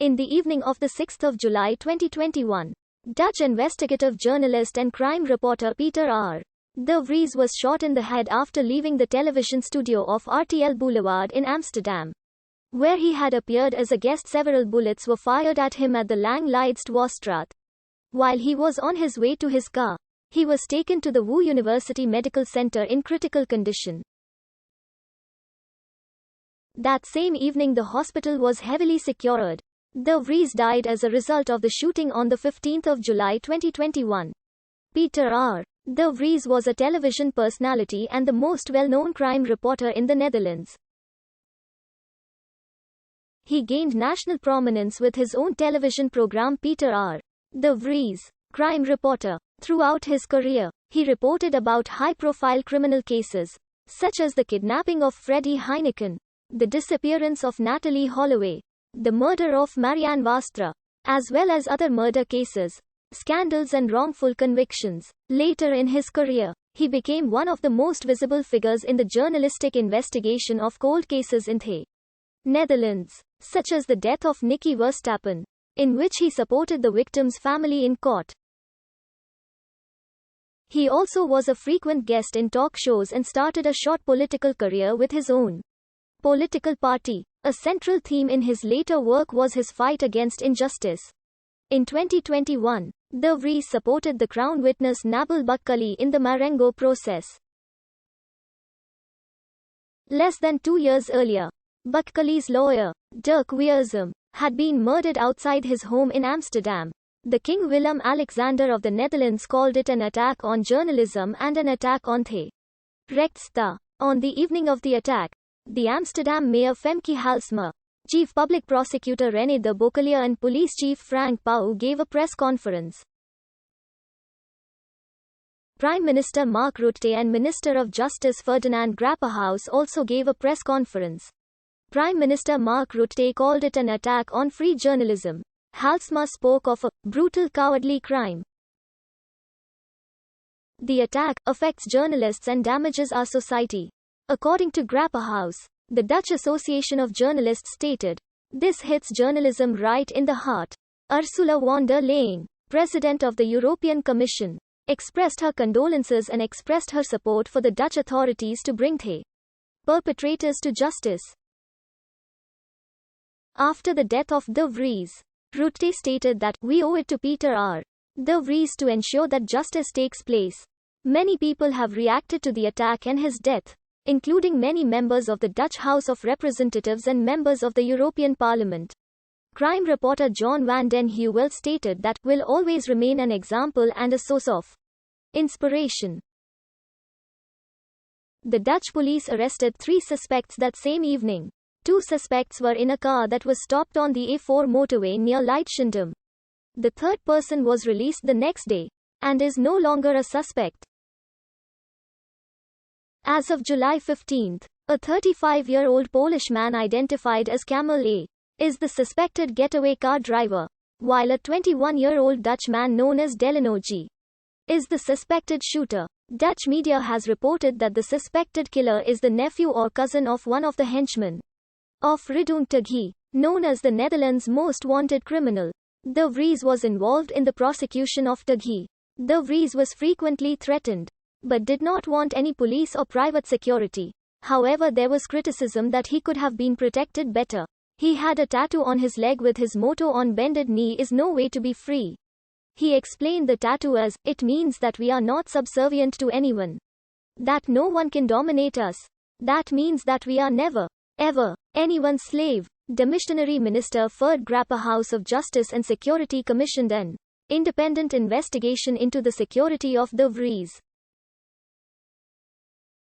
In the evening of 6 July 2021, Dutch investigative journalist and crime reporter Peter R. De Vries was shot in the head after leaving the television studio of RTL Boulevard in Amsterdam, where he had appeared as a guest. Several bullets were fired at him at the Lang Leidstwastraat. While he was on his way to his car, he was taken to the Wu University Medical Center in critical condition. That same evening the hospital was heavily secured. De Vries died as a result of the shooting on 15 July 2021. Peter R. De Vries was a television personality and the most well-known crime reporter in the Netherlands. He gained national prominence with his own television program Peter R. De Vries, Crime Reporter. Throughout his career, he reported about high-profile criminal cases, such as the kidnapping of Freddie Heineken, the disappearance of Natalie Holloway, the murder of Marianne Vastra, as well as other murder cases, scandals and wrongful convictions. Later in his career, he became one of the most visible figures in the journalistic investigation of cold cases in the Netherlands, such as the death of Nicky Verstappen, in which he supported the victim's family in court. He also was a frequent guest in talk shows and started a short political career with his own political party. A central theme in his later work was his fight against injustice. In 2021, De Vries supported the Crown witness Nabil Bakkali in the Marengo process. Less than 2 years earlier, Bakkali's lawyer, Dirk Wiersum, had been murdered outside his home in Amsterdam. The King Willem-Alexander of the Netherlands called it an attack on journalism and an attack on the rechtsstaat. On the evening of the attack, the Amsterdam mayor Femke Halsema, chief public prosecutor René de Bokkelier and police chief Frank Pauw gave a press conference. Prime Minister Mark Rutte and Minister of Justice Ferdinand Grapperhaus also gave a press conference. Prime Minister Mark Rutte called it an attack on free journalism. Halsema spoke of a brutal, cowardly crime. The attack affects journalists and damages our society. According to Grapperhaus, the Dutch Association of Journalists stated, "This hits journalism right in the heart." Ursula von der Leyen, President of the European Commission, expressed her condolences and expressed her support for the Dutch authorities to bring the perpetrators to justice. After the death of De Vries, Rutte stated that, "We owe it to Peter R. De Vries to ensure that justice takes place." Many people have reacted to the attack and his death, including many members of the Dutch House of Representatives and members of the European Parliament. Crime reporter John van den Heuvel stated that, "will always remain an example and a source of inspiration." The Dutch police arrested 3 suspects that same evening. 2 suspects were in a car that was stopped on the A4 motorway near Leidschendam. The third person was released the next day, and is no longer a suspect. As of July 15, a 35-year-old Polish man identified as Kamil A. is the suspected getaway car driver, while a 21-year-old Dutch man known as Delano G. is the suspected shooter. Dutch media has reported that the suspected killer is the nephew or cousin of one of the henchmen of Ridung Taghi, known as the Netherlands' most wanted criminal. De Vries was involved in the prosecution of Taghi. De Vries was frequently threatened, but did not want any police or private security. However, there was criticism that he could have been protected better. He had a tattoo on his leg with his motto "On bended knee is no way to be free." He explained the tattoo as, "It means that we are not subservient to anyone. That no one can dominate us. That means that we are never, ever, anyone's slave." Demissionary Minister Ferd Grapperhaus of Justice and Security commissioned an independent investigation into the security of De Vries.